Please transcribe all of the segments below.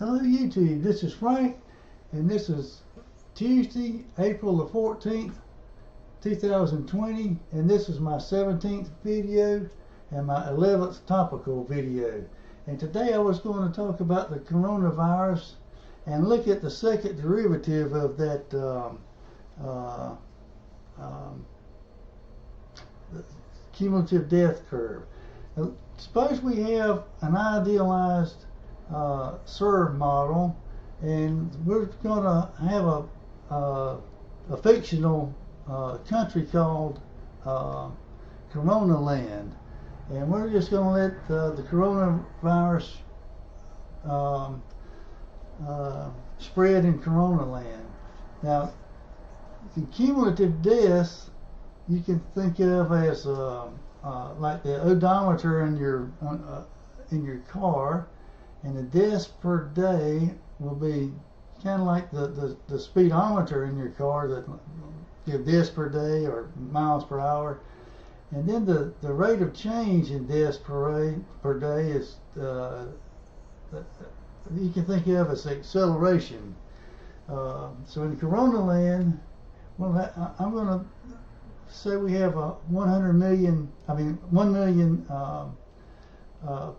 Hello YouTube, this is Frank, and this is Tuesday, April the 14th, 2020, and this is my 17th video and my 11th topical video. And today I was going to talk about the coronavirus and look at the second derivative of that cumulative death curve. Now, suppose we have an idealized serve model, and we're going to have a fictional country called Coronaland, and we're just going to let the coronavirus spread in Coronaland. Now, the cumulative deaths you can think of as like the odometer in your car, and the deaths per day will be kind of like the speedometer in your car that give deaths per day or miles per hour. And then the rate of change in deaths per day is you can think of as acceleration. So in Coronaland, well, I'm going to say we have 1 million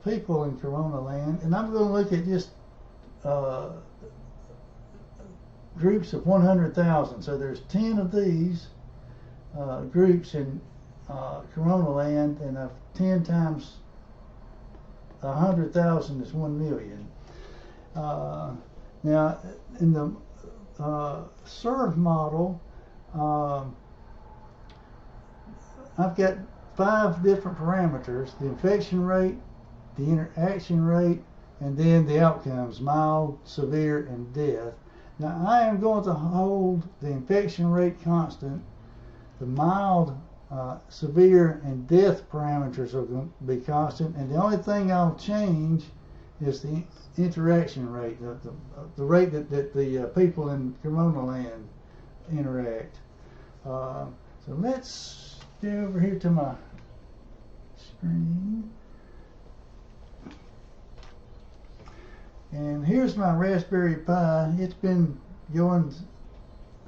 people in Coronaland, and I'm going to look at just groups of 100,000. So there's 10 of these groups in Coronaland, and 10 times 100,000 is 1 million. Now, in the SERV model, I've got 5 different parameters: the infection rate, the interaction rate, and then the outcomes: mild, severe, and death. Now, I am going to hold the infection rate constant. The mild, severe, and death parameters are going to be constant, and the only thing I'll change is the interaction rate, the rate that the people in Coronaland interact. So let's go over here to my screen. And here's my Raspberry Pi. It's been going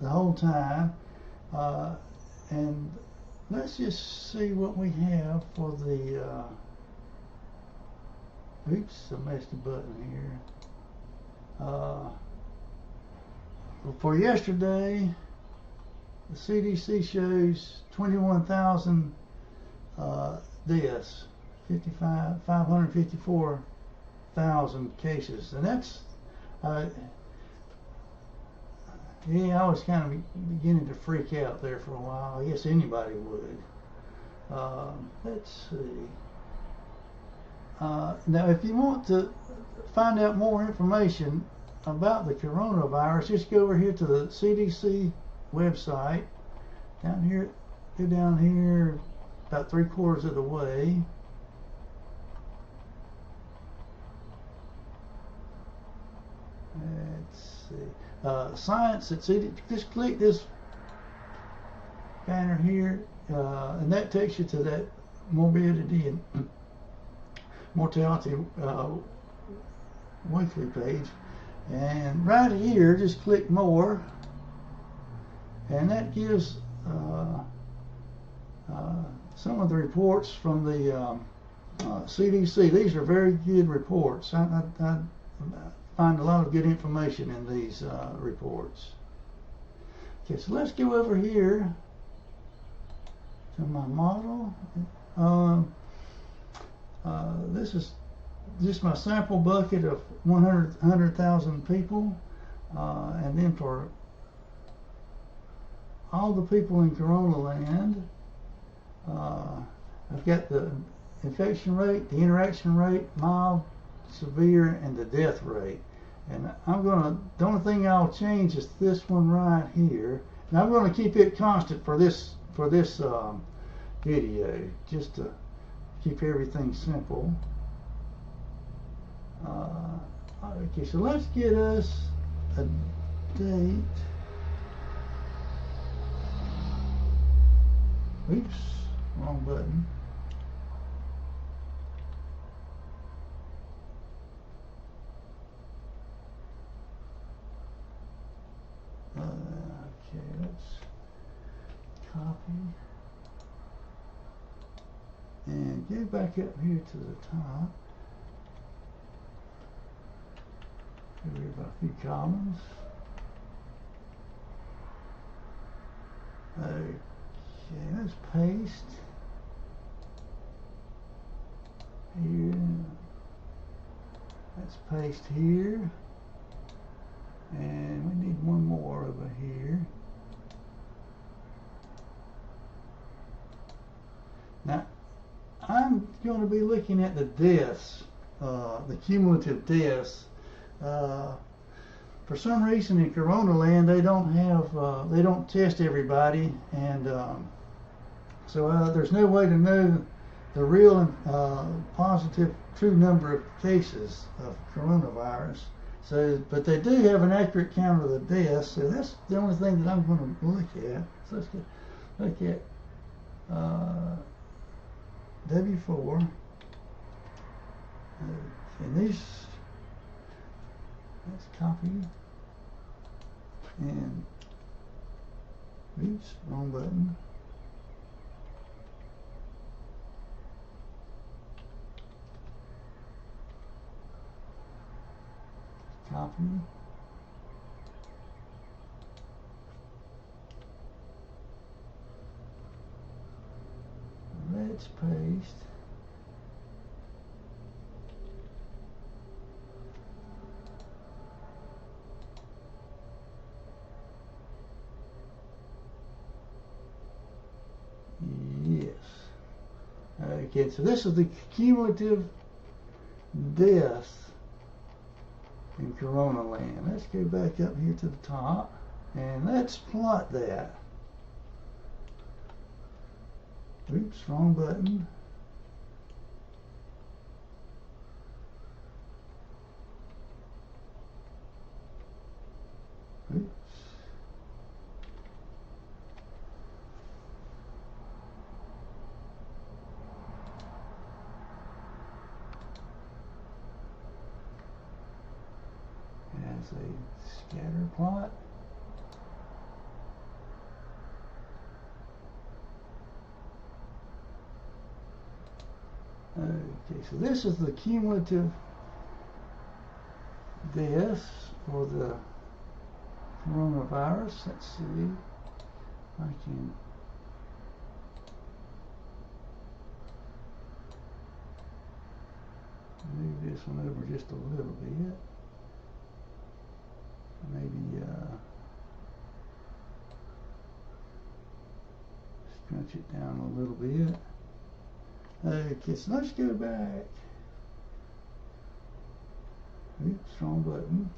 the whole time. And let's just see what we have for the oops, I messed a button here. For yesterday, the CDC shows 21,000 deaths, 554,000 cases, and that's yeah, I was kind of beginning to freak out there for a while. I guess anybody would. Let's see. Now, if you want to find out more information about the coronavirus, just go over here to the CDC website. Down here, go down here about 3/4 of the way. Let's see. Science at CDC. Just click this banner here, and that takes you to that morbidity and mortality weekly page. And right here, just click more, and that gives some of the reports from the CDC. These are very good reports. I find a lot of good information in these reports. Okay, so let's go over here to my model. This is just my sample bucket of 100,000 people, and then for all the people in Coronaland, I've got the infection rate, the interaction rate, mild, severe, and the death rate. And the only thing I'll change is this one right here. And I'm going to keep it constant for this video, just to keep everything simple. Okay, so let's get us a date. Oops, wrong button. Okay, let's copy and go back up here to the top. Here we have a few columns. Okay, let's paste here. Let's paste here. And we need one more over here. Now, I'm going to be looking at the deaths, the cumulative deaths. For some reason in Coronaland they don't have, they don't test everybody, and so there's no way to know the real and positive true number of cases of coronavirus. So, but they do have an accurate count of the deaths, so that's the only thing that I'm going to look at. So let's look at W4. And these, let's copy and oops, wrong button. Copy. Let's paste. Yes. Okay, so this is the cumulative deaths in Coronaland. Let's go back up here to the top and let's plot that. Oops, wrong button. Oops. As a scatter plot. Okay, so this is the cumulative deaths for the coronavirus. Let's see if I can move this one over just a little bit. Maybe scrunch it down a little bit. Okay, so let's go back. Oops, wrong button.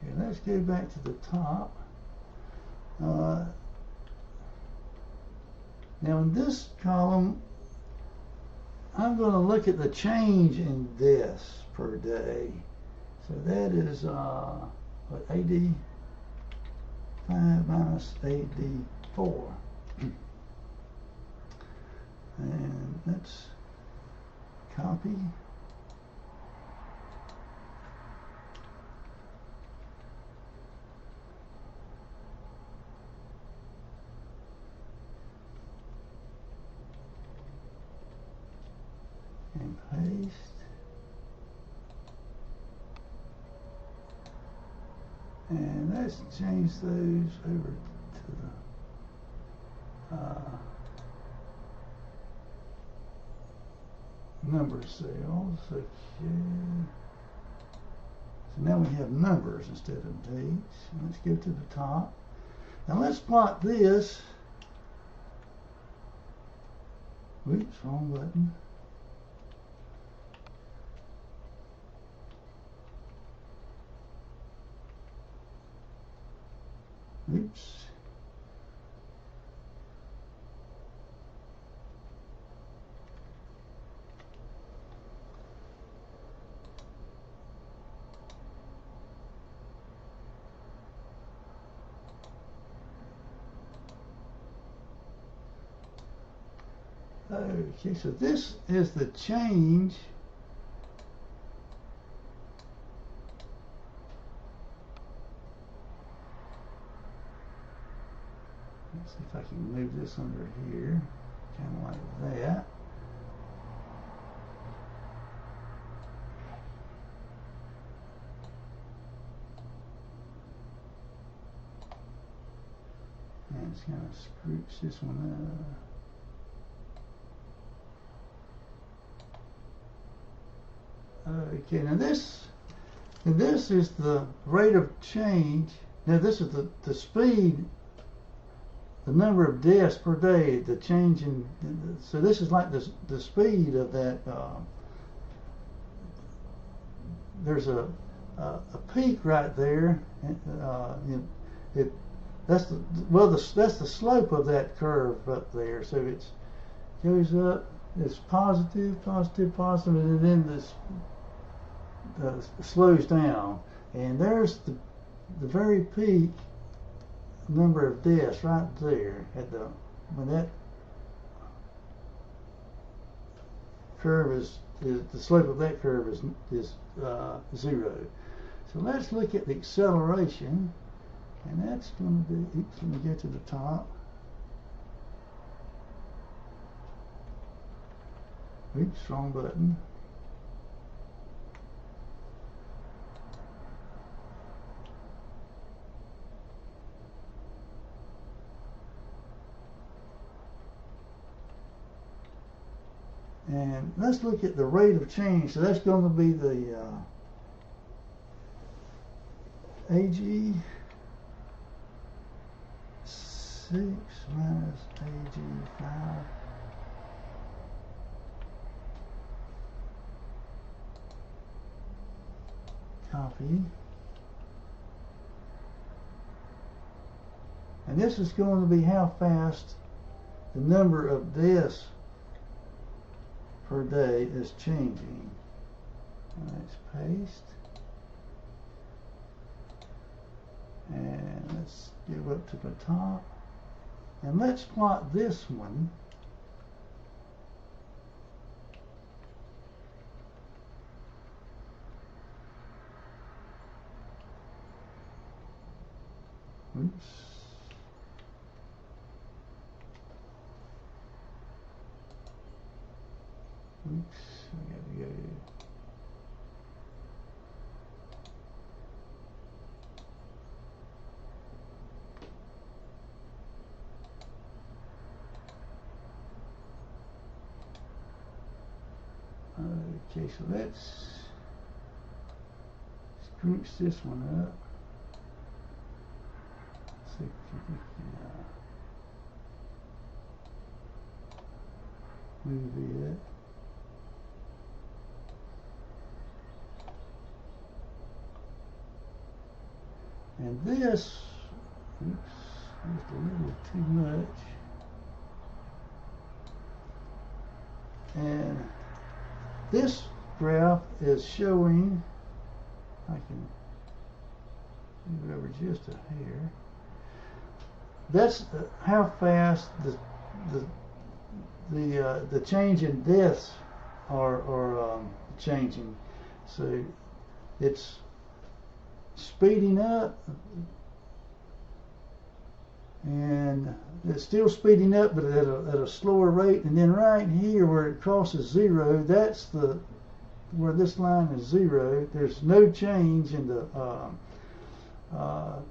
Okay, let's go back to the top. Now in this column, I'm going to look at the change in deaths per day. So that is what, AD 5 minus AD 4. And let's copy. And paste. And let's change those over to the number cells. Okay. So now we have numbers instead of dates. Let's go to the top. Now let's plot this. Oops, wrong button. Oops. Okay, so this is the change see if I can move this under here, kind of like that. And it's going to spruce this one up. Okay, now this is the rate of change. Now this is the speed, the number of deaths per day, the change in, so this is like the speed of that. There's a peak right there. That's the slope of that curve up there. So it goes up. It's positive, positive, positive, and then this slows down. And there's the very peak number of deaths right there at when that curve is the slope of that curve is 0. So let's look at the acceleration, and that's going to be. Oops, let me get to the top. Oops, wrong button. And let's look at the rate of change. So that's going to be the AG 6 minus AG 5. Copy. And this is going to be how fast the number of deaths per day is changing. Let's paste. And let's go up to the top. And let's plot this one. Oops. Oops, I gotta go. Okay, so let's spruce this one up. See if we can move it. And this, oops, just a little too much. And this graph is showing, I can move over just a hair. That's how fast the change in deaths are changing. So it's speeding up, and it's still speeding up, but at a slower rate. And then right here where it crosses 0, that's where this line is 0. There's no change in the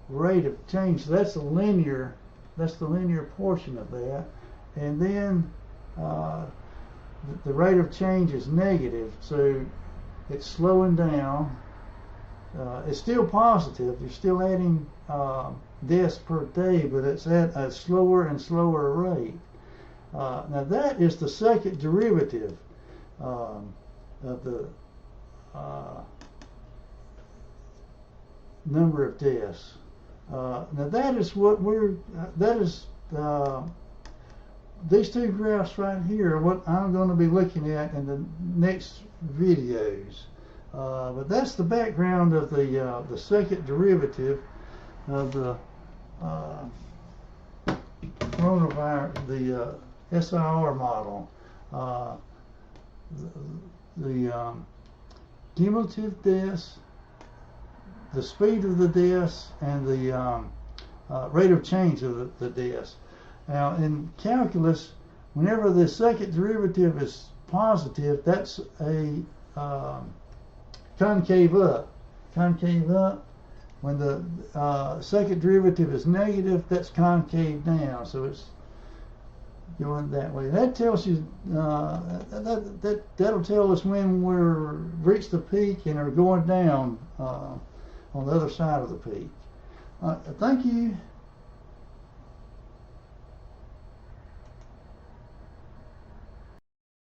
rate of change. So that's the linear portion of that. And then the rate of change is negative, so it's slowing down. It's still positive. You're still adding deaths per day, but it's at a slower and slower rate. Now that is the second derivative of the number of deaths. Now that is what these two graphs right here are what I'm going to be looking at in the next videos. But that's the background of the second derivative of the coronavirus, the SIR model. The cumulative deaths, the speed of the deaths, and the rate of change of the deaths. Now in calculus, whenever the second derivative is positive, that's a concave up. Concave up. When the second derivative is negative, that's concave down. So it's going that way. That tells you that'll tell us when we're reached the peak and are going down on the other side of the peak. Thank you.